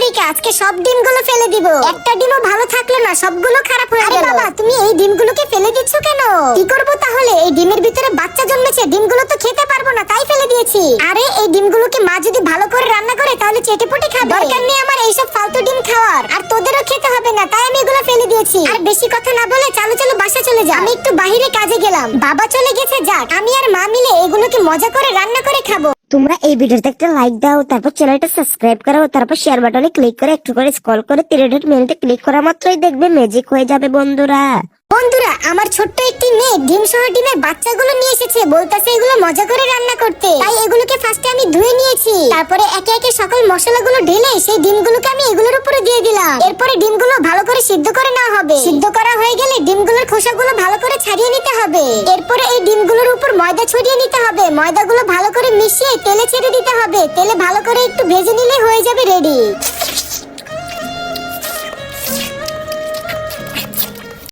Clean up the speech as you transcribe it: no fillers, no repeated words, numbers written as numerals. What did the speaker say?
থেকে আজকে সব ডিমগুলো ফেলে দিব। একটা ডিমও ভালো থাকলো না, সবগুলো খারাপ হয়ে গেল। বাবা তুমি এই ডিমগুলোকে ফেলে দিচ্ছ কেন? কি করব তাহলে? এই ডিমের ভিতরে বাচ্চা জন্মেছে, ডিমগুলো তো খেতে পারবো না, তাই ফেলে দিয়েছি। আরে এই ডিমগুলোকে মা যদি ভালো করে রান্না করে তাহলে চেটেপুটে খাবে। দরকার নেই আমার এইসব ফালতু ডিম খাওয়ার, আর তোদেরও খেতে হবে না, তাই আমি এগুলো ফেলে দিয়েছি। আর বেশি কথা না বলে চলো চলো বাসা চলে যা। আমি একটু বাইরে কাজে গেলাম, বাবা চলে গেছে, যাক আমি আর মা মিলে এগুলোকে মজা করে রান্না করে খাবো। তোমরা এই ভিডিওতে একটা লাইক দাও, তারপর চ্যানেলটা সাবস্ক্রাইব করো, তারপর শেয়ার বাটনে ক্লিক করে একটু করে স্ক্রল করে 3 মিনিটে ক্লিক করা মাত্রই দেখবে ম্যাজিক হয়ে যাবে বন্ধুরা। বন্ধুরা আমার ছোট্ট একটি মেয়ে ডিম সহ ডিমের বাচ্চাগুলো নিয়ে এসেছে, বলতাছে এগুলো মজা করে রান্না করতে। তাই এগুলোকে ফার্স্টে আমি ধুয়ে নিয়েছি, তারপরে একে একে সকল মশলাগুলো ঢেলে সেই ডিমগুলোকে আমি এগুলোর উপরে দিয়ে দিলাম। এরপরে ডিমগুলো ভালো করে সিদ্ধ করে নেওয়া হবে। সিদ্ধ করা হয়ে গেলে ডিমগুলোর খোসাগুলো ভালো করে ছাড়িয়ে নিতে হবে। এরপরে এই ডিমগুলোর উপর ময়দা ছড়িয়ে নিতে হবে। ময়দাগুলো ভালো করে মিশিয়ে তেলে ছেড়ে দিতে হবে। তেলে ভালো করে একটু ভেজে নিলে হয়ে যাবে রেডি।